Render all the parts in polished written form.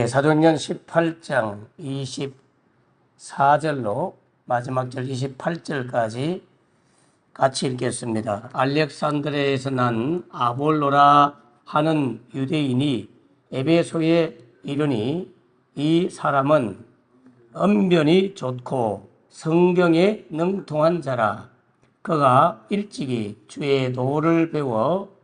사도행전 18장 24절로 마지막 절 28절까지 같이 읽겠습니다. 알렉산드리아에서 난 아볼로라 하는 유대인이 에베소에 이르니 이 사람은 언변이 좋고 성경에 능통한 자라. 그가 일찍이 주의 도를 배워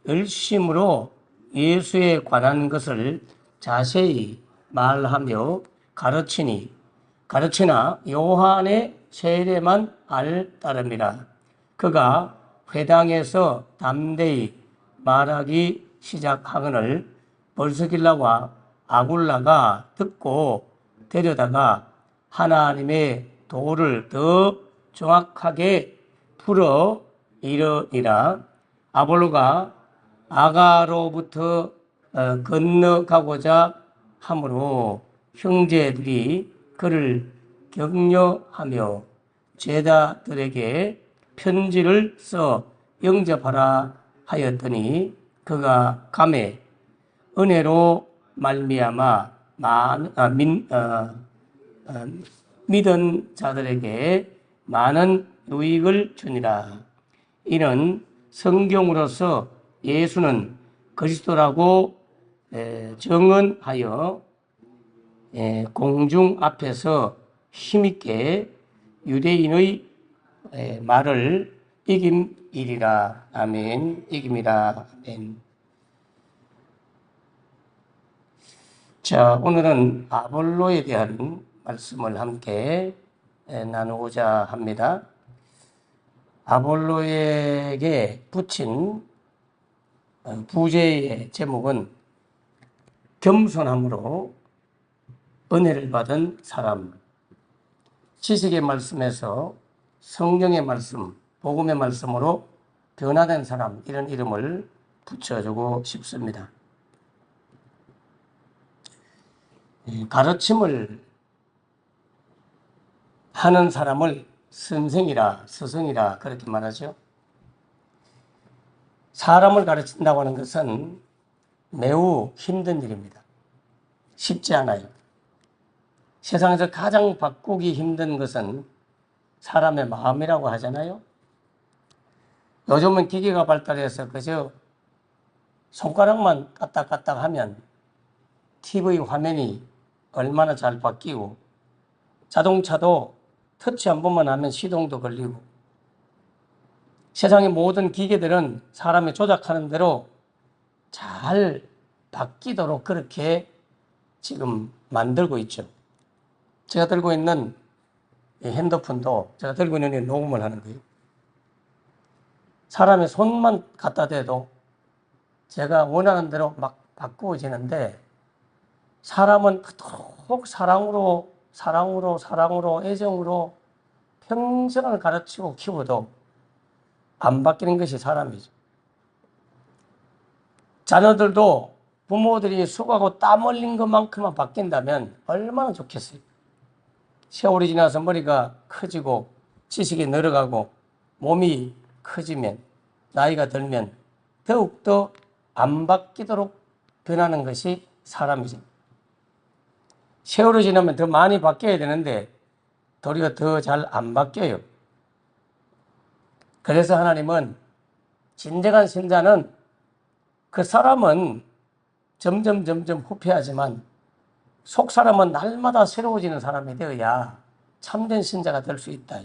열심으로 예수에 관한 것을 자세히 말하며 가르치나 요한의 세례만 알 따름이라. 그가 회당에서 담대히 말하기 시작하거늘 벌스길라와 아굴라가 듣고 데려다가 하나님의 도를 더 정확하게 풀어 이르니라. 아볼로가 아가로부터 건너가고자 하므로 형제들이 그를 격려하며 제자들에게 편지를 써 영접하라 하였더니 그가 감에 은혜로 말미암아 믿은 자들에게 많은 유익을 주니라. 이는 성경으로서 예수는 그리스도라고 증언하여 공중 앞에서 힘있게 유대인의 말을 이김이리라. 아멘. 이김이라. 아멘. 자, 오늘은 아볼로에 대한 말씀을 함께 나누고자 합니다. 아볼로에게 붙인 부제의 제목은 겸손함으로 은혜를 받은 사람. 지식의 말씀에서 성경의 말씀, 복음의 말씀으로 변화된 사람, 이런 이름을 붙여주고 싶습니다. 가르침을 하는 사람을 선생이라, 스승이라 그렇게 말하죠. 사람을 가르친다고 하는 것은 매우 힘든 일입니다. 쉽지 않아요. 세상에서 가장 바꾸기 힘든 것은 사람의 마음이라고 하잖아요. 요즘은 기계가 발달해서 그저 손가락만 까딱까딱 하면 TV 화면이 얼마나 잘 바뀌고, 자동차도 터치 한 번만 하면 시동도 걸리고, 세상의 모든 기계들은 사람이 조작하는 대로 잘 바뀌도록 그렇게 지금 만들고 있죠. 제가 들고 있는 핸드폰도 제가 들고 있는 게 녹음을 하는 거예요. 사람의 손만 갖다 대도 제가 원하는 대로 막 바꾸어지는데, 사람은 그토록 사랑으로 애정으로 평생을 가르치고 키워도 안 바뀌는 것이 사람이죠. 자녀들도 부모들이 수고하고 땀 흘린 것만큼만 바뀐다면 얼마나 좋겠어요. 세월이 지나서 머리가 커지고 지식이 늘어가고 몸이 커지면, 나이가 들면 더욱더 안 바뀌도록 변하는 것이 사람이죠. 세월이 지나면 더 많이 바뀌어야 되는데 도리어 더 잘 안 바뀌어요. 그래서 하나님은 진정한 신자는 그 사람은 점점 후퇴하지만 속 사람은 날마다 새로워지는 사람이 되어야 참된 신자가 될 수 있다.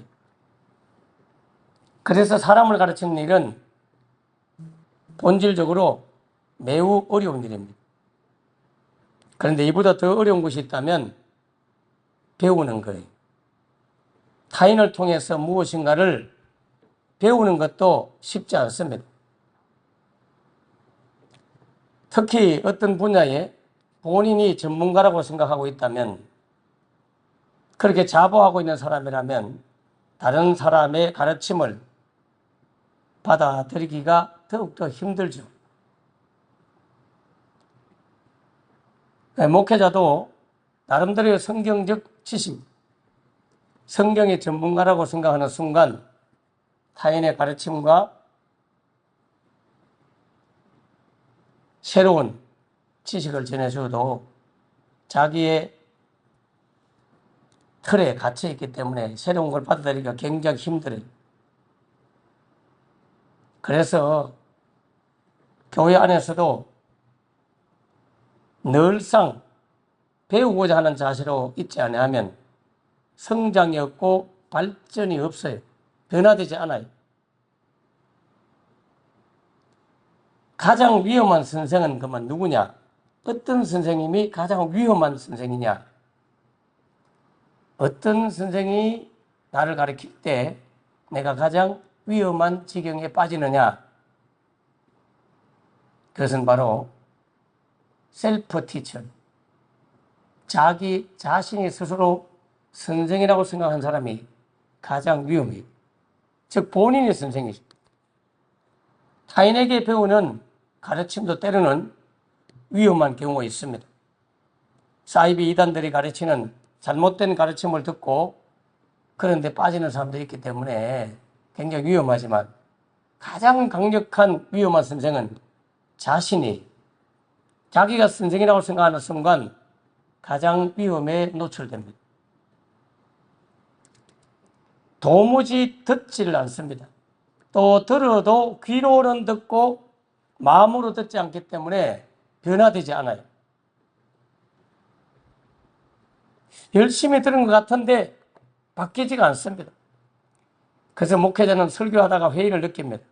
그래서 사람을 가르치는 일은 본질적으로 매우 어려운 일입니다. 그런데 이보다 더 어려운 것이 있다면 배우는 거예요. 타인을 통해서 무엇인가를 배우는 것도 쉽지 않습니다. 특히 어떤 분야에 본인이 전문가라고 생각하고 있다면, 그렇게 자부하고 있는 사람이라면 다른 사람의 가르침을 받아들이기가 더욱더 힘들죠. 목회자도 나름대로의 성경적 지식, 성경의 전문가라고 생각하는 순간 타인의 가르침과 새로운 지식을 전해줘도 자기의 틀에 갇혀 있기 때문에 새로운 걸 받아들이기가 굉장히 힘들어요. 그래서 교회 안에서도 늘상 배우고자 하는 자세로 있지 않으면 성장이 없고 발전이 없어요. 변화되지 않아요. 가장 위험한 선생은 그러면 누구냐? 어떤 선생님이 가장 위험한 선생이냐? 어떤 선생이 나를 가르칠 때 내가 가장 위험한 지경에 빠지느냐? 그것은 바로 셀프 티처. 자기 자신이 스스로 선생이라고 생각하는 사람이 가장 위험해요. 즉 본인이 선생이죠. 타인에게 배우는 가르침도 때로는 위험한 경우가 있습니다. 사이비 이단들이 가르치는 잘못된 가르침을 듣고 그런데 빠지는 사람도 있기 때문에 굉장히 위험하지만 가장 강력한 위험한 선생은 자신이 자기가 선생이라고 생각하는 순간 가장 위험에 노출됩니다. 도무지 듣지를 않습니다. 또 들어도 귀로는 듣고 마음으로 듣지 않기 때문에 변화되지 않아요. 열심히 들은 것 같은데 바뀌지가 않습니다. 그래서 목회자는 설교하다가 회의를 느낍니다.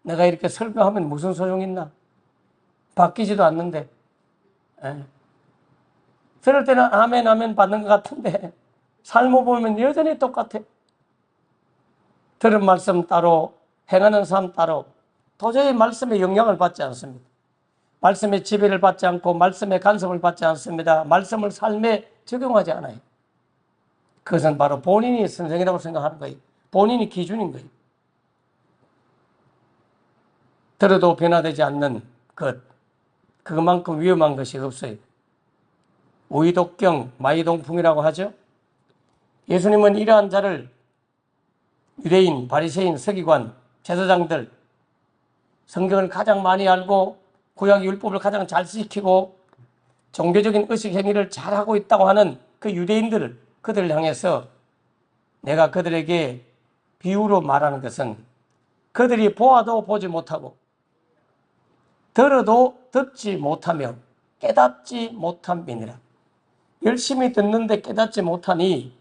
내가 이렇게 설교하면 무슨 소용이 있나? 바뀌지도 않는데. 들을 때는 아멘 아멘 받는 것 같은데 삶을 보면 여전히 똑같아. 들은 말씀 따로 행하는 삶 따로 도저히 말씀에 영향을 받지 않습니다. 말씀의 지배를 받지 않고 말씀의 간섭을 받지 않습니다. 말씀을 삶에 적용하지 않아요. 그것은 바로 본인이 선생이라고 생각하는 거예요. 본인이 기준인 거예요. 들어도 변화되지 않는 것, 그것만큼 위험한 것이 없어요. 우이독경, 마이동풍이라고 하죠. 예수님은 이러한 자를 유대인, 바리새인, 서기관, 제사장들, 성경을 가장 많이 알고 구약 율법을 가장 잘 지키고 종교적인 의식 행위를 잘하고 있다고 하는 그 유대인들을 그들을 향해서 내가 그들에게 비유로 말하는 것은 그들이 보아도 보지 못하고 들어도 듣지 못하며 깨닫지 못함이니라. 열심히 듣는데 깨닫지 못하니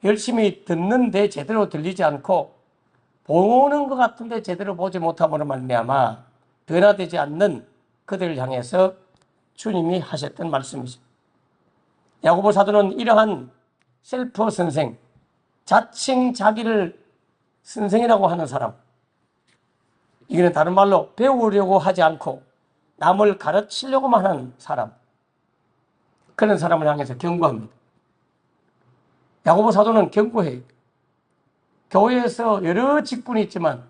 열심히 듣는데 제대로 들리지 않고 보는 것 같은데 제대로 보지 못함으로 말미암아 변화되지 않는 그들을 향해서 주님이 하셨던 말씀이죠. 야고보 사도는 이러한 셀프 선생, 자칭 자기를 선생이라고 하는 사람, 이거는 다른 말로 배우려고 하지 않고 남을 가르치려고만 하는 사람, 그런 사람을 향해서 경고합니다. 야고보 사도는 경고해요. 교회에서 여러 직분이 있지만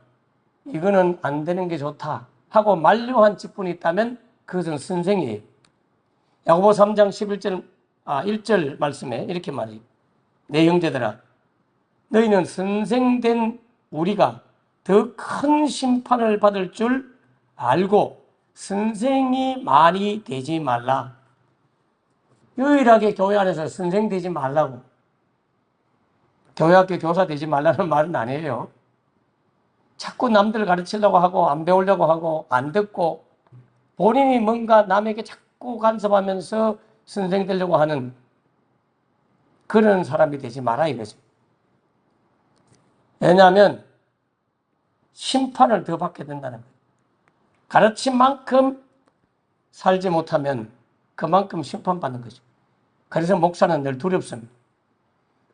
이거는 안 되는 게 좋다 하고 만류한 직분이 있다면 그것은 선생이에요. 야고보 3장 1절 말씀에 이렇게 말해요. 내 형제들아, 너희는 선생된 우리가 더 큰 심판을 받을 줄 알고 선생이 많이 되지 말라. 유일하게 교회 안에서 선생 되지 말라고. 교회학교 교사 되지 말라는 말은 아니에요. 자꾸 남들 가르치려고 하고 안 배우려고 하고 안 듣고 본인이 뭔가 남에게 자꾸 간섭하면서 선생 되려고 하는 그런 사람이 되지 마라 이거죠. 왜냐하면 심판을 더 받게 된다는 거예요. 가르친 만큼 살지 못하면 그만큼 심판받는 거죠. 그래서 목사는 늘 두렵습니다.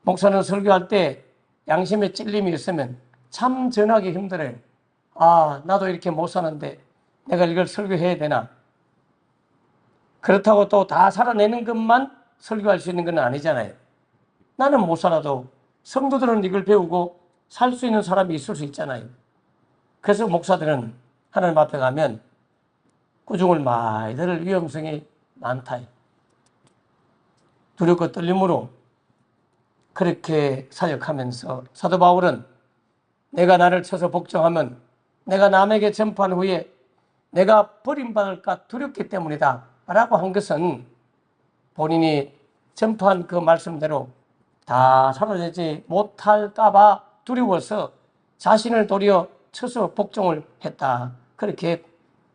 목사는 설교할 때 양심에 찔림이 있으면 참 전하기 힘들어요. 아, 나도 이렇게 못 사는데 내가 이걸 설교해야 되나? 그렇다고 또 다 살아내는 것만 설교할 수 있는 건 아니잖아요. 나는 못 살아도 성도들은 이걸 배우고 살 수 있는 사람이 있을 수 있잖아요. 그래서 목사들은 하나님 앞에 가면 꾸중을 많이 들을 위험성이 많다. 두렵고 떨림으로 그렇게 사역하면서 사도 바울은 내가 나를 쳐서 복종하면 내가 남에게 전파한 후에 내가 버림받을까 두렵기 때문이다 라고 한 것은 본인이 전파한 그 말씀대로 다 사라지지 못할까봐 두려워서 자신을 도리어 쳐서 복종을 했다. 그렇게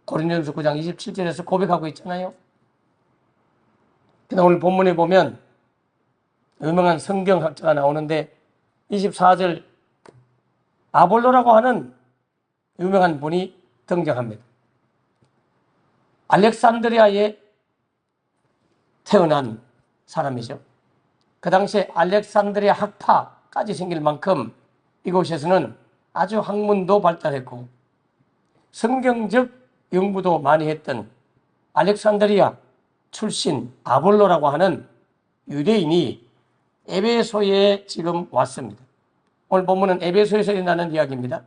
고린도전서 9장 27절에서 고백하고 있잖아요. 근데 오늘 본문에 보면 유명한 성경학자가 나오는데 24절 아볼로라고 하는 유명한 분이 등장합니다. 알렉산드리아에 태어난 사람이죠. 그 당시에 알렉산드리아 학파까지 생길 만큼 이곳에서는 아주 학문도 발달했고 성경적 연구도 많이 했던 알렉산드리아 출신 아볼로라고 하는 유대인이 에베소에 지금 왔습니다. 오늘 본문은 에베소에서 일어나는 이야기입니다.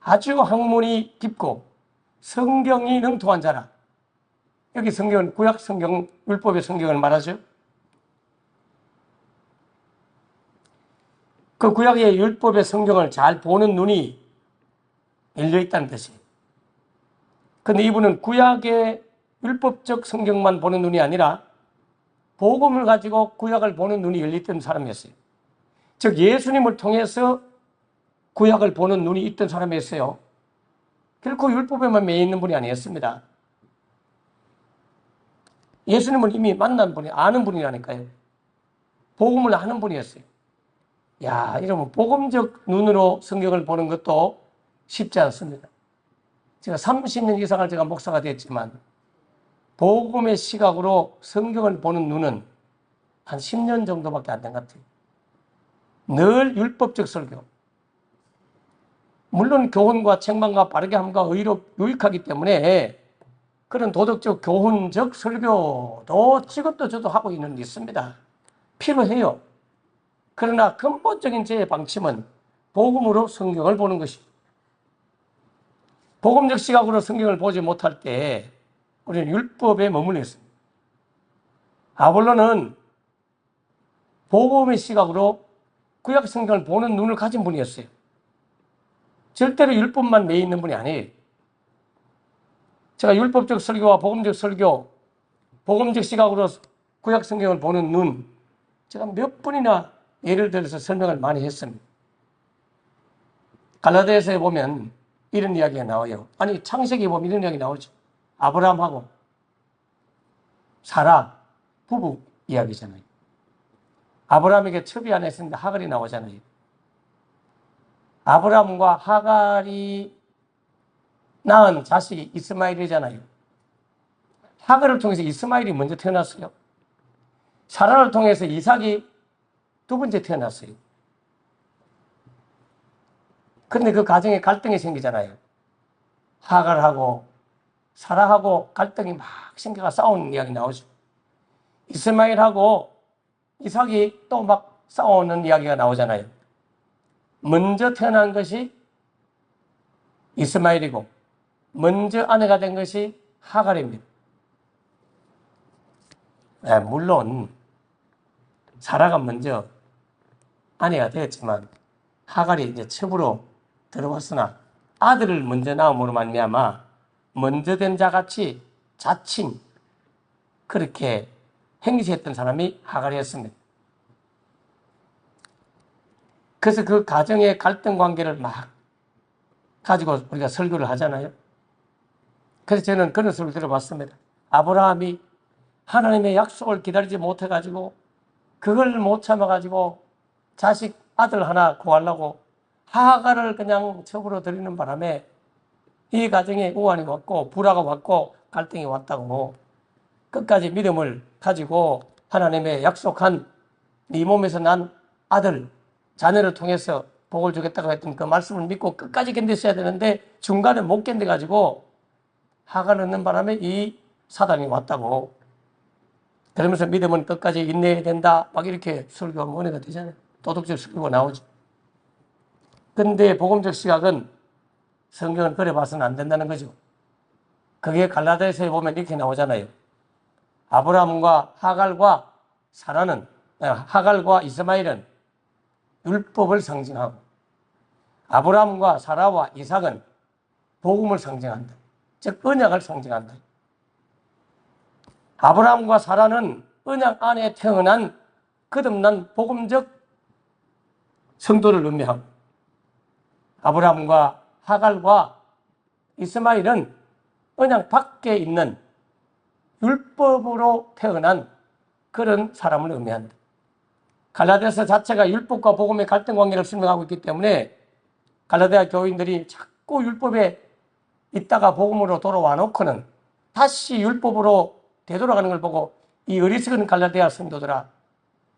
아주 학문이 깊고 성경이 능통한 자라. 여기 성경은 구약 성경, 율법의 성경을 말하죠. 그 구약의 율법의 성경을 잘 보는 눈이 열려 있다는 뜻이에요. 그런데 이분은 구약의 율법적 성경만 보는 눈이 아니라 복음을 가지고 구약을 보는 눈이 열렸던 사람이었어요. 즉 예수님을 통해서 구약을 보는 눈이 있던 사람이었어요. 결코 율법에만 매여 있는 분이 아니었습니다. 예수님을 이미 만난 분이 아는 분이라니까요. 복음을 아는 분이었어요. 야, 이러면 복음적 눈으로 성경을 보는 것도 쉽지 않습니다. 제가 30년 이상을 제가 목사가 됐지만 복음의 시각으로 성경을 보는 눈은 한 10년 정도밖에 안 된 것 같아요. 늘 율법적 설교. 물론 교훈과 책망과 바르게 함과 의로 유익하기 때문에 그런 도덕적 교훈적 설교도 지금도 저도 하고 있습니다. 필요해요. 그러나 근본적인 제 방침은 복음으로 성경을 보는 것입니다. 복음적 시각으로 성경을 보지 못할 때 우리는 율법에 머물러 있습니다. 아볼로는 복음의 시각으로 구약 성경을 보는 눈을 가진 분이었어요. 절대로 율법만 매여 있는 분이 아니에요. 제가 율법적 설교와 복음적 설교, 복음적 시각으로 구약 성경을 보는 눈, 제가 몇 번이나 예를 들어서 설명을 많이 했습니다. 갈라디아서에 보면 이런 이야기가 나와요. 아니 창세기에 보면 이런 이야기 나오죠. 아브라함하고 사라 부부 이야기잖아요. 아브라함에게 첩이 하나 있었는데 하갈이 나오잖아요. 아브라함과 하갈이 낳은 자식이 이스마엘이잖아요. 하갈을 통해서 이스마엘이 먼저 태어났어요. 사라를 통해서 이삭이 두 번째 태어났어요. 그런데 그 가정에 갈등이 생기잖아요. 하갈하고 사라하고 갈등이 막 생겨가 싸우는 이야기 나오죠. 이스마엘하고 이삭이 또 막 싸우는 이야기가 나오잖아요. 먼저 태어난 것이 이스마엘이고 먼저 아내가 된 것이 하갈입니다. 물론 사라가 먼저 아내가 되었지만 하갈이 이제 첩으로 들어왔으나 아들을 먼저 낳음으로 말미암아 먼저 된 자같이 자칭 그렇게 행세했던 사람이 하갈이었습니다. 그래서 그 가정의 갈등 관계를 막 가지고 우리가 설교를 하잖아요. 그래서 저는 그런 설교를 들어봤습니다. 아브라함이 하나님의 약속을 기다리지 못해가지고 그걸 못 참아가지고 자식 아들 하나 구하려고 하갈을 그냥 첩으로 들이는 바람에 이 가정에 우환이 왔고 불화가 왔고 갈등이 왔다고 끝까지 믿음을 가지고 하나님의 약속한 네 몸에서 난 아들 자녀를 통해서 복을 주겠다고 했던 그 말씀을 믿고 끝까지 견디셔야 되는데 중간에 못 견뎌가지고 하갈을 넣는 바람에 이 사단이 왔다고. 그러면서 믿음은 끝까지 인내해야 된다. 막 이렇게 설교하면 은혜가 되잖아요. 도덕적 설교가 나오죠. 그런데 복음적 시각은 성경을 그래 봐서는 안 된다는 거죠. 그게 갈라디아서에 보면 이렇게 나오잖아요. 아브라함과 하갈과 사라는 하갈과 이스마엘은 율법을 상징하고 아브라함과 사라와 이삭은 복음을 상징한다. 즉 언약을 상징한다. 아브라함과 사라는 언약 안에 태어난 거듭난 복음적 성도를 의미하고, 아브라함과 하갈과 이스마엘은 언약 밖에 있는 율법으로 태어난 그런 사람을 의미한다. 갈라디아서 자체가 율법과 복음의 갈등 관계를 설명하고 있기 때문에 갈라디아 교인들이 자꾸 율법에 있다가 복음으로 돌아와 놓고는 다시 율법으로 되돌아가는 걸 보고, 이 어리석은 갈라디아 성도들아,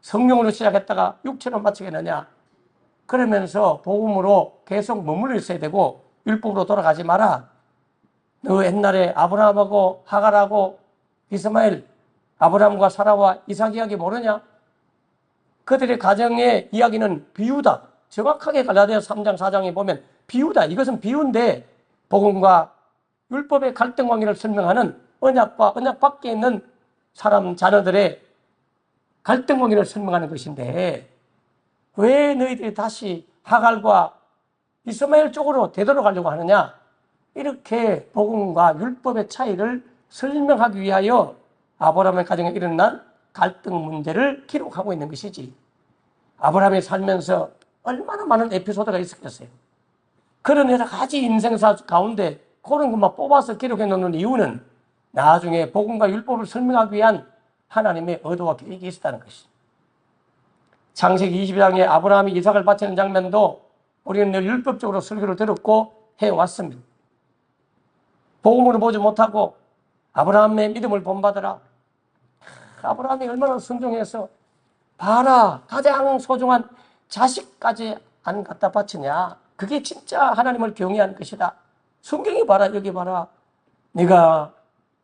성령으로 시작했다가 육체로 마치겠느냐, 그러면서 복음으로 계속 머물러 있어야 되고 율법으로 돌아가지 마라. 너 옛날에 아브라함하고 하갈하고 이스마엘, 아브라함과 사라와 이삭 이야기 모르냐? 그들의 가정의 이야기는 비유다. 정확하게 갈라디아 3장 4장에 보면 비유다. 이것은 비유인데 복음과 율법의 갈등 관계를 설명하는 언약과 언약 밖에 있는 사람 자녀들의 갈등 관계를 설명하는 것인데, 왜 너희들이 다시 하갈과 이스마엘 쪽으로 되돌아가려고 하느냐? 이렇게 복음과 율법의 차이를 설명하기 위하여 아브라함의 가정에 일어난 갈등 문제를 기록하고 있는 것이지. 아브라함이 살면서 얼마나 많은 에피소드가 있었겠어요. 그런 여러 가지 인생사 가운데 그런 것만 뽑아서 기록해 놓는 이유는 나중에 복음과 율법을 설명하기 위한 하나님의 의도와 계획이 있었다는 것이죠. 창세기 20장에 아브라함이 이삭을 바치는 장면도 우리는 늘 율법적으로 설교를 들었고 해왔습니다. 복음으로 보지 못하고 아브라함의 믿음을 본받으라. 아브라함이 얼마나 순종해서, 봐라, 가장 소중한 자식까지 안 갖다 바치냐. 그게 진짜 하나님을 경외하는 것이다. 성경이 봐라, 여기 봐라. 네가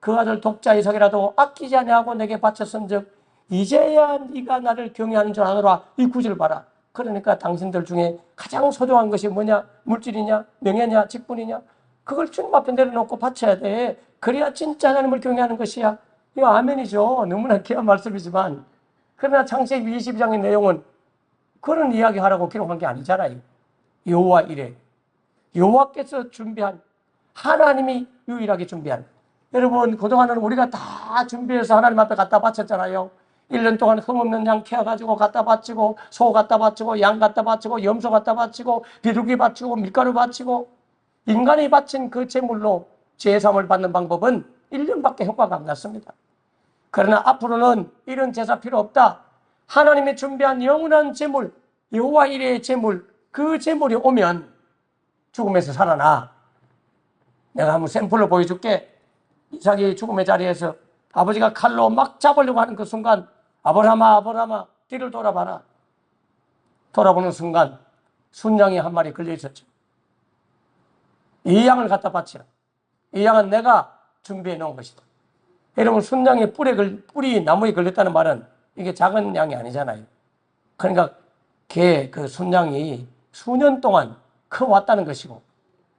그 아들 독자 이삭이라도 아끼지 아니하고 내게 바쳤은즉 이제야 네가 나를 경외하는 줄 아노라. 이 구절 봐라. 그러니까 당신들 중에 가장 소중한 것이 뭐냐? 물질이냐? 명예냐? 직분이냐? 그걸 주님 앞에 내려놓고 바쳐야 돼. 그래야 진짜 하나님을 경외하는 것이야. 이거 아멘이죠. 너무나 귀한 말씀이지만, 그러나 창세기 22장의 내용은 그런 이야기 하라고 기록한 게 아니잖아요. 여호와 이레, 여호와께서 준비한, 하나님이 유일하게 준비한. 여러분, 그동안은 우리가 다 준비해서 하나님 앞에 갖다 바쳤잖아요. 1년 동안 흠없는 양 캐어가지고 갖다 바치고, 소 갖다 바치고, 양 갖다 바치고, 염소 갖다 바치고, 비둘기 바치고, 밀가루 바치고. 인간이 바친 그 제물로 제사함을 받는 방법은 1년밖에 효과가 안 났습니다. 그러나 앞으로는 이런 제사 필요 없다. 하나님이 준비한 영원한 제물, 여호와 이레의 제물, 그 제물이 오면 죽음에서 살아나. 내가 한번 샘플로 보여줄게. 이삭이 죽음의 자리에서 아버지가 칼로 막 잡으려고 하는 그 순간, 아브라함아, 아브라함아, 뒤를 돌아봐라. 돌아보는 순간 순양이 한 마리 걸려 있었죠. 이 양을 갖다 바치라. 이 양은 내가 준비해 놓은 것이다. 여러분, 순양의 뿔이 나무에 걸렸다는 말은 이게 작은 양이 아니잖아요. 그러니까 그 순양이 수년 동안 커왔다는 것이고,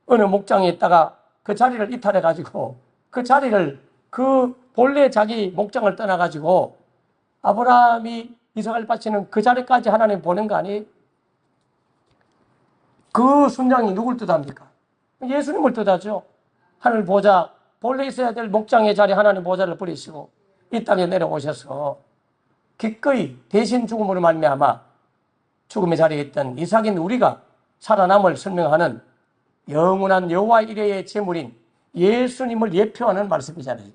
어느 목장에 있다가 그 자리를 이탈해가지고 그 자리를, 그 본래 자기 목장을 떠나가지고 아브라함이 이삭을 바치는 그 자리까지 하나님 보낸 거 아니에요? 그 순양이 누굴 뜻합니까? 예수님을 뜻하죠. 하늘 보좌, 본래 있어야 될 목장의 자리 하나님 보좌를 버리시고 이 땅에 내려오셔서 기꺼이 대신 죽음으로 말미암아 죽음의 자리에 있던 이삭인 우리가 살아남을 설명하는 영원한 여호와 이레의 제물인 예수님을 예표하는 말씀이잖아요.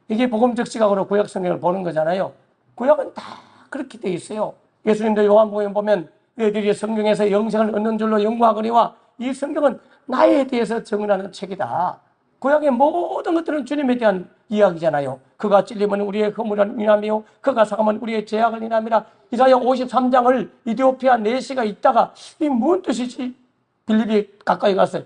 이게 복음적 시각으로 구약 성경을 보는 거잖아요. 구약은 다 그렇게 돼 있어요. 예수님도 요한복음에 보면 너희들이 성경에서 영생을 얻는 줄로 연구하거니와, 이 성경은 나에 대해서 증언하는 책이다. 구약의 모든 것들은 주님에 대한 이야기잖아요. 그가 찔림은 우리의 허물을 인하며 그가 상함은 우리의 죄악을 인함이라. 이사야 53장을 이디오피아 내시가 있다가 이 무슨 뜻이지? 빌립이 가까이 가서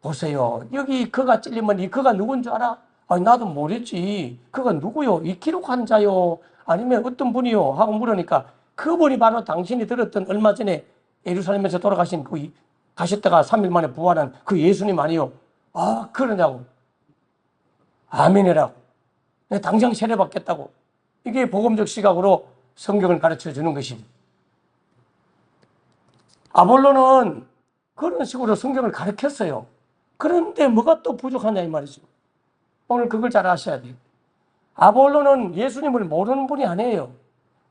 보세요. 여기 그가 찔림은 이 그가 누군 줄 알아? 아니, 나도 모르지. 그가 누구요? 이 기록한 자요? 아니면 어떤 분이요? 하고 물으니까 그분이 바로 당신이 들었던 얼마 전에 예루살렘에서 돌아가신 그 가셨다가 3일 만에 부활한 그 예수님 아니요? 아, 그러냐고. 아멘이라고. 당장 세례받겠다고. 이게 복음적 시각으로 성경을 가르쳐 주는 것입니다. 아볼로는 그런 식으로 성경을 가르쳤어요. 그런데 뭐가 또 부족하냐 이 말이죠. 오늘 그걸 잘 아셔야 돼요. 아볼로는 예수님을 모르는 분이 아니에요.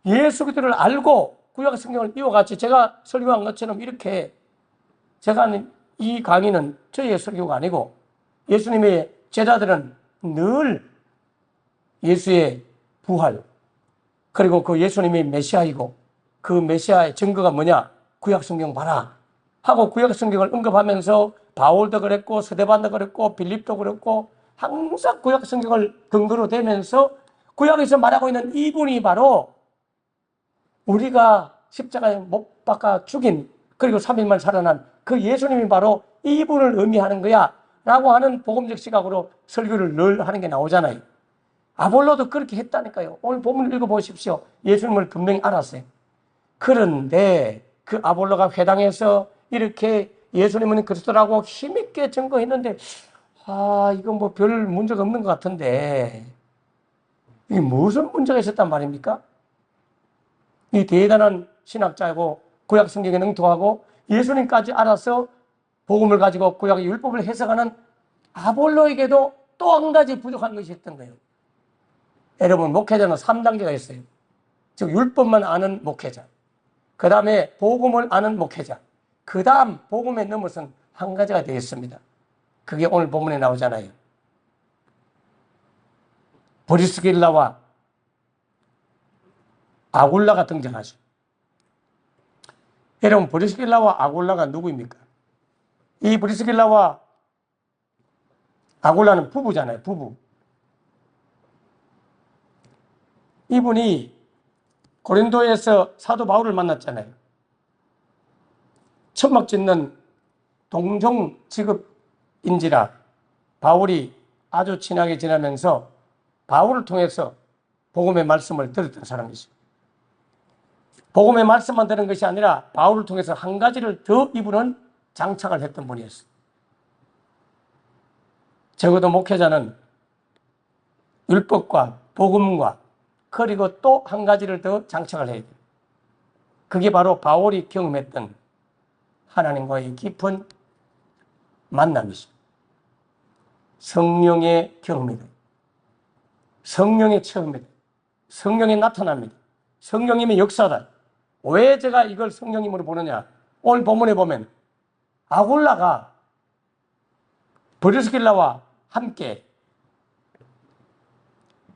예수 그리스도를 알고 구약 성경을 이와같이 제가 설교한 것처럼 이렇게 제가 하는 이 강의는 저의 설교가 아니고 예수님의 제자들은 늘 예수의 부활 그리고 그 예수님이 메시아이고 그 메시아의 증거가 뭐냐? 구약 성경 봐라 하고 구약 성경을 언급하면서 바울도 그랬고 스데반도 그랬고 빌립도 그랬고 항상 구약 성경을 근거로 대면서 구약에서 말하고 있는 이분이 바로 우리가 십자가에 못 박아 죽인 그리고 3일만 살아난 그 예수님이 바로 이분을 의미하는 거야 라고 하는 복음적 시각으로 설교를 늘 하는 게 나오잖아요. 아볼로도 그렇게 했다니까요. 오늘 본문을 읽어보십시오. 예수님을 분명히 알았어요. 그런데 그 아볼로가 회당에서 이렇게 예수님은 그리스도라고 힘있게 증거했는데 이건 뭐 별 문제가 없는 것 같은데 이게 무슨 문제가 있었단 말입니까? 이 대단한 신학자이고 구약 성경에 능통하고 예수님까지 알아서 복음을 가지고 구약의 율법을 해석하는 아볼로에게도 또 한 가지 부족한 것이 있던 거예요. 여러분 목회자는 3단계가 있어요. 즉 율법만 아는 목회자, 그 다음에 복음을 아는 목회자, 그 다음 복음에 넘어선 한 가지가 되어 있습니다. 그게 오늘 본문에 나오잖아요. 브리스길라와 아굴라가 등장하죠. 여러분 브리스길라와 아굴라가 누구입니까? 이 브리스길라와 아굴라는 부부잖아요. 부부. 이분이 고린도에서 사도 바울을 만났잖아요. 천막 짓는 동종 직업인지라 바울이 아주 친하게 지내면서 바울을 통해서 복음의 말씀을 들었던 사람이죠. 복음의 말씀만 들은 것이 아니라 바울을 통해서 한 가지를 더 이분은 장착을 했던 분이었어요. 적어도 목회자는 율법과 복음과 그리고 또 한 가지를 더 장착을 해야 돼요. 그게 바로 바울이 경험했던 하나님과의 깊은 만남이죠. 성령의 경험이다. 성령의 체험이다. 성령의 나타납니다. 성령님의 역사다. 왜 제가 이걸 성령님으로 보느냐? 오늘 본문에 보면 아굴라가 브리스길라와 함께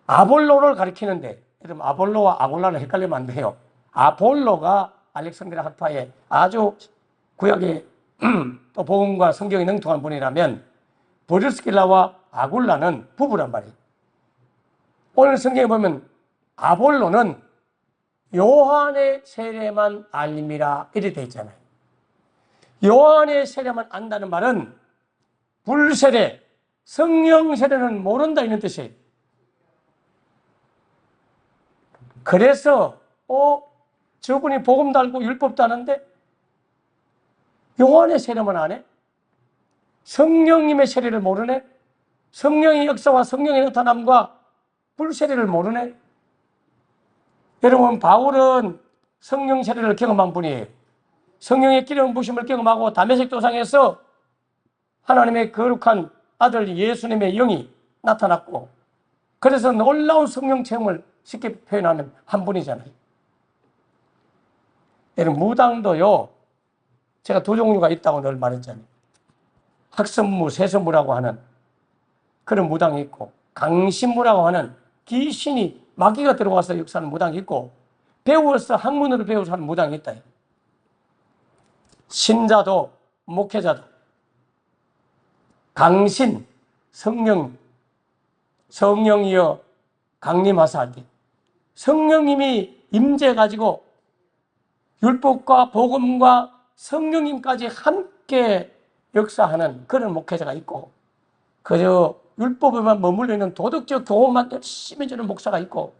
아볼로를 가리키는데, 여러분 아볼로와 아굴라를 헷갈리면 안 돼요. 아볼로가 알렉산드리아 학파의 아주 구약의 또 복음과 성경에 능통한 분이라면 브리스길라와 아굴라는 부부란 말이에요. 오늘 성경에 보면 아볼로는 요한의 세례만 알림이라 이렇게 되어 있잖아요. 요한의 세례만 안다는 말은 불세례, 성령 세례는 모른다 이런 뜻이에요. 그래서 저분이 복음도 알고 율법도 아는데 요한의 세례만 안 해? 성령님의 세례를 모르네? 성령의 역사와 성령의 나타남과 불세례를 모르네? 여러분 바울은 성령 세례를 경험한 분이에요. 성령의 기름 부심을 경험하고 다메섹 도상에서 하나님의 거룩한 아들 예수님의 영이 나타났고 그래서 놀라운 성령 체험을 쉽게 표현하면 한 분이잖아요. 여러분 무당도요. 제가 두 종류가 있다고 늘 말했잖아요. 학선무, 세선무라고 하는 그런 무당이 있고 강신무라고 하는 귀신이 마귀가 들어와서 역사하는 무당이 있고 배워서 학문으로 배워서 하는 무당이 있다. 신자도 목회자도 강신, 성령이여 강림하사 할 때 성령님이 임재해가지고 율법과 복음과 성령님까지 함께 역사하는 그런 목회자가 있고 그저 율법에만 머물러 있는 도덕적 교훈만 열심히 주는 목사가 있고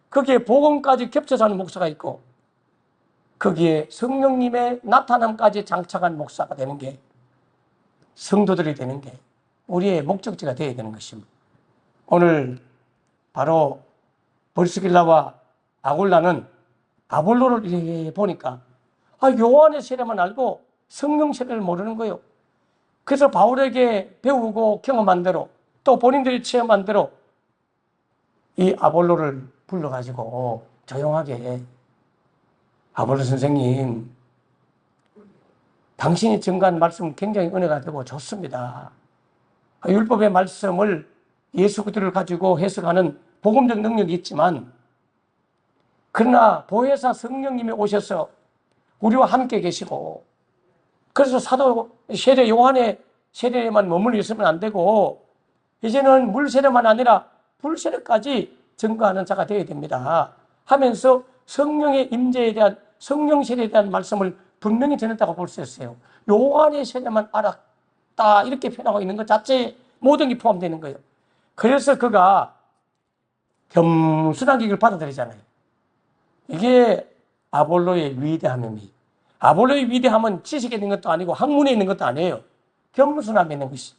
거기에 복음까지 겹쳐서 하는 목사가 있고 거기에 성령님의 나타남까지 장착한 목사가 되는 게 성도들이 되는 게 우리의 목적지가 되어야 되는 것입니다. 오늘 바로 브리스길라와 아굴라는 아볼로를 이렇게 보니까 요한의 세례만 알고 성령 세례를 모르는 거예요. 그래서 바울에게 배우고 경험한 대로 또 본인들이 체험한 대로 이 아볼로를 불러가지고 조용하게, 아볼로 선생님, 당신이 증거한 말씀 굉장히 은혜가 되고 좋습니다. 율법의 말씀을 예수 그리스도를 가지고 해석하는 복음적 능력이 있지만, 그러나 보혜사 성령님이 오셔서 우리와 함께 계시고, 그래서 사도 세례 요한의 세례에만 머물러 있으면 안 되고, 이제는 물 세례만 아니라 불 세례까지 증거하는 자가 되어야 됩니다 하면서 성령의 임재에 대한, 성령 세례에 대한 말씀을 분명히 전했다고 볼 수 있어요. 요한의 세례만 알았다 이렇게 표현하고 있는 것 자체에 모든 게 포함되는 거예요. 그래서 그가 겸손하게 이걸 받아들이잖아요. 이게 아볼로의 위대함입니다. 아볼로의 위대함은 지식에 있는 것도 아니고 학문에 있는 것도 아니에요. 겸손함에 있는 것이.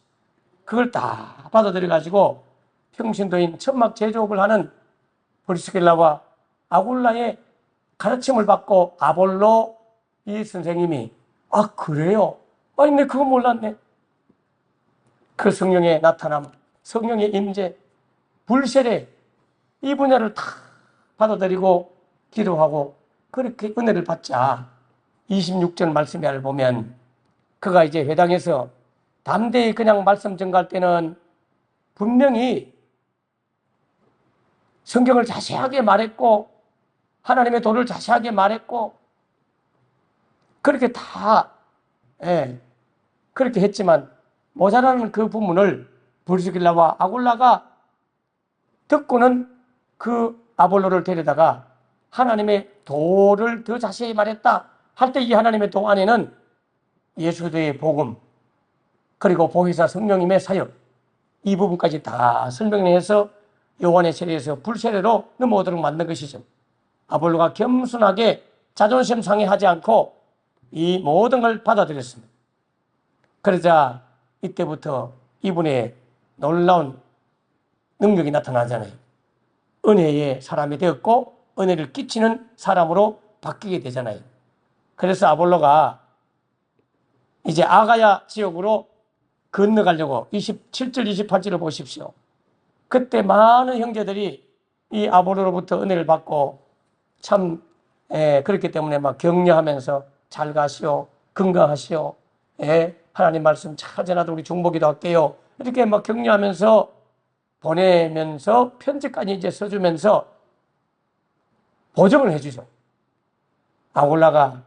그걸 다 받아들여가지고 평신도인 천막 제조업을 하는 브리스길라와 아굴라의 가르침을 받고 아볼로 이 선생님이, 아 그래요? 아니 내 그거 몰랐네. 그 성령의 나타남, 성령의 임재, 불세례 이 분야를 다 받아들이고 기도하고 그렇게 은혜를 받자 26절 말씀을 보면 그가 이제 회당에서 담대히 그냥 말씀 전가할 때는 분명히 성경을 자세하게 말했고 하나님의 도를 자세하게 말했고 그렇게 다 그렇게 했지만 모자라는 그 부분을 브리스길라와 아굴라가 듣고는 그 아볼로를 데려다가 하나님의 도를 더 자세히 말했다 할 때 이 하나님의 도 안에는 예수 그리스도의 복음 그리고 보혜사 성령님의 사역 이 부분까지 다 설명해서 요한의 세례에서 불세례로 넘어오도록 만든 것이죠. 아볼로가 겸손하게 자존심 상해하지 않고 이 모든 걸 받아들였습니다. 그러자 이때부터 이분의 놀라운 능력이 나타나잖아요. 은혜의 사람이 되었고 은혜를 끼치는 사람으로 바뀌게 되잖아요. 그래서 아볼로가 이제 아가야 지역으로 건너가려고 27절 28절을 보십시오. 그때 많은 형제들이 이 아볼로로부터 은혜를 받고 참 그렇기 때문에 막 격려하면서 잘 가시오, 건강하시오, 하나님 말씀 잘 전하도록 우리 중보기도 할게요. 이렇게 막 격려하면서 보내면서 편지까지 이제 써주면서 보정을 해주죠. 아볼로가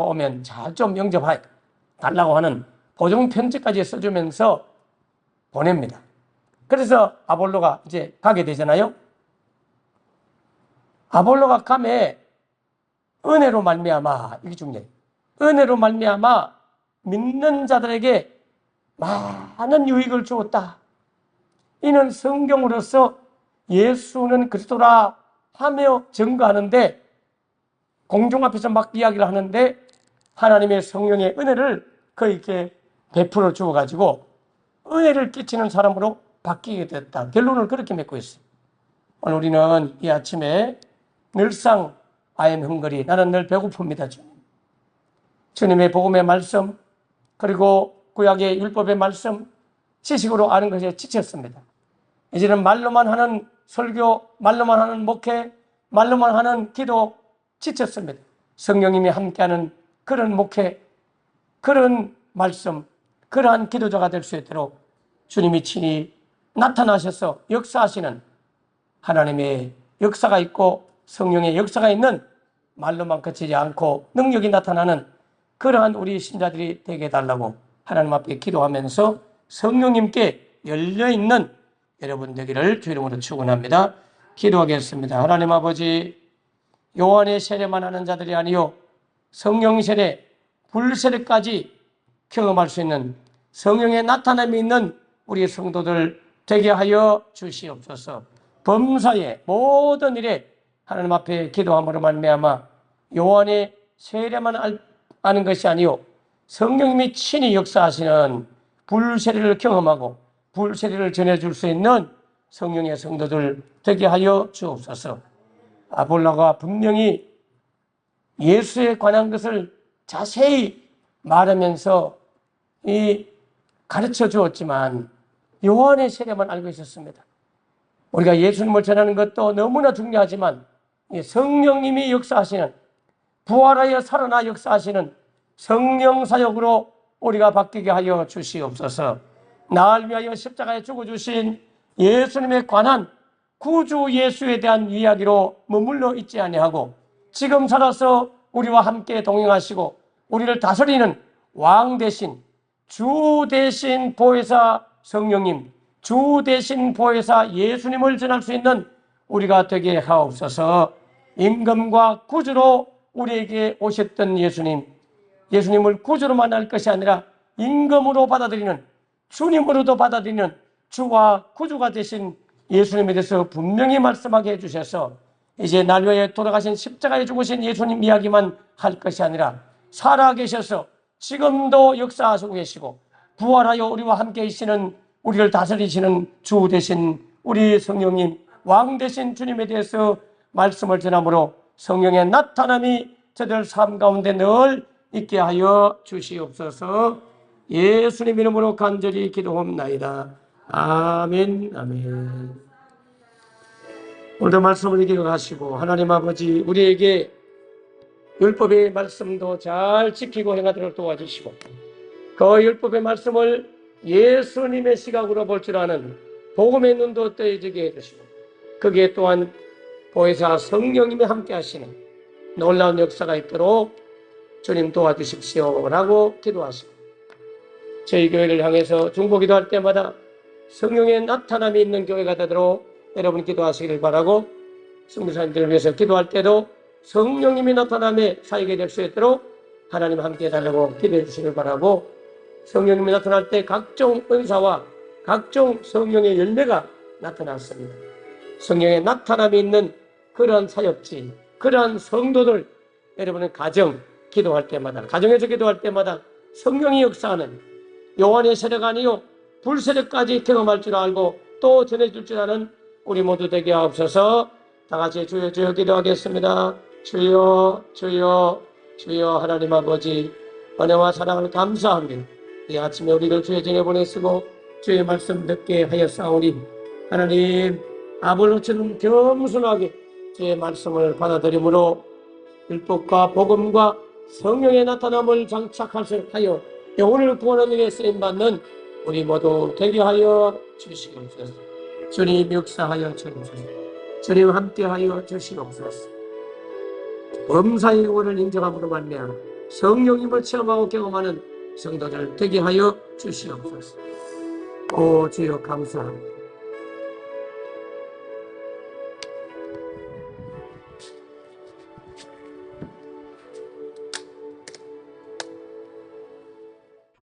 오면 잘 좀 영접해 달라고 하는 보정 편지까지 써주면서 보냅니다. 그래서 아볼로가 이제 가게 되잖아요. 아볼로가 감에 은혜로 말미암아, 이게 중요해요. 은혜로 말미암아 믿는 자들에게 많은 유익을 주었다. 이는 성경으로서 예수는 그리스도라 하며 증거하는데 공중 앞에서 막 이야기를 하는데 하나님의 성령의 은혜를 그에게 베풀어 주어가지고 은혜를 끼치는 사람으로 바뀌게 됐다. 결론을 그렇게 맺고 있어요. 오늘 우리는 이 아침에 늘상 I am hungry, 나는 늘 배고픕니다. 주님의 복음의 말씀 그리고 구약의 율법의 말씀 지식으로 아는 것에 지쳤습니다. 이제는 말로만 하는 설교, 말로만 하는 목회, 말로만 하는 기도 지쳤습니다. 성령님이 함께하는 그런 목회, 그런 말씀, 그러한 기도자가 될 수 있도록 주님이 친히 나타나셔서 역사하시는 하나님의 역사가 있고 성령의 역사가 있는 말로만 그치지 않고 능력이 나타나는 그러한 우리 신자들이 되게 해달라고 하나님 앞에 기도하면서 성령님께 열려있는 여러분 되기를 주 이름으로 축원합니다. 기도하겠습니다. 하나님 아버지, 요한의 세례만 하는 자들이 아니요 성령 세례, 불세례까지 경험할 수 있는 성령의 나타남이 있는 우리 성도들 되게 하여 주시옵소서. 범사의 모든 일에 하나님 앞에 기도함으로 말미암아 요한의 세례만 아는 것이 아니요 성령님이 친히 역사하시는 불세례를 경험하고 불세례를 전해줄 수 있는 성령의 성도들 되게 하여 주옵소서. 아볼로가 분명히 예수에 관한 것을 자세히 말하면서 가르쳐 주었지만 요한의 세례만 알고 있었습니다. 우리가 예수님을 전하는 것도 너무나 중요하지만 이 성령님이 역사하시는, 부활하여 살아나 역사하시는 성령 사역으로 우리가 바뀌게 하여 주시옵소서. 나를 위하여 십자가에 죽어주신 예수님에 관한 구주 예수에 대한 이야기로 머물러 있지 아니하고 지금 살아서 우리와 함께 동행하시고 우리를 다스리는 왕 대신, 주 대신 보혜사 성령님, 주 대신 보혜사 예수님을 전할 수 있는 우리가 되게 하옵소서. 임금과 구주로 우리에게 오셨던 예수님을 구주로 만날 것이 아니라 임금으로 받아들이는, 주님으로도 받아들이는 주와 구주가 되신 예수님에 대해서 분명히 말씀하게 해주셔서 이제 날 위해 돌아가신 십자가에 죽으신 예수님 이야기만 할 것이 아니라 살아계셔서 지금도 역사하시고 계시고 부활하여 우리와 함께 계시는, 우리를 다스리시는 주 되신 우리 성령님, 왕 되신 주님에 대해서 말씀을 전함으로 성령의 나타남이 저들 삶 가운데 늘 있게 하여 주시옵소서. 예수님 이름으로 간절히 기도합나이다. 아멘, 아멘. 오늘도 말씀을 기억하시고 하나님 아버지 우리에게 율법의 말씀도 잘 지키고 행하도록 도와주시고 그 율법의 말씀을 예수님의 시각으로 볼 줄 아는 복음의 눈도 떠지게 해주시고 거기에 또한 보혜사 성령님이 함께 하시는 놀라운 역사가 있도록 주님 도와주십시오 라고 기도하시고 저희 교회를 향해서 중보기도할 때마다 성령의 나타남이 있는 교회가 되도록 여러분 기도하시길 바라고 선교사님들을 위해서 기도할 때도 성령님이 나타남에 사역이 될 수 있도록 하나님 함께 해달라고 기도해 주시길 바라고 성령님이 나타날 때 각종 은사와 각종 성령의 열매가 나타났습니다. 성령의 나타남이 있는 그러한 사역지, 그러한 성도들 여러분의 가정 기도할 때마다, 가정에서 기도할 때마다 성령이 역사하는 요한의 세례가 아니요 불세례까지 경험할 줄 알고 또 전해줄 줄 아는 우리 모두 되게 하옵소서. 다 같이 주여 주여 기도하겠습니다. 주여 주여 주여. 하나님 아버지 은혜와 사랑을 감사합니다. 이 아침에 우리를 주의 전에 보내시고 주의 말씀 듣게 하였사오니 하나님 아버지처럼 겸손하게 주의 말씀을 받아들임으로 율법과 복음과 성령의 나타남을 장착하여 영혼을 구원하는 데 쓰임받는 우리 모두 되게 하여 주시옵소서. 주님 역사하여 주옵소서. 주님 함께하여 주시옵소서. 범사의 영혼을 인정함으로 말미암아 성령님을 체험하고 경험하는 성도들 되게 하여 주시옵소서. 오 주여 감사합니다.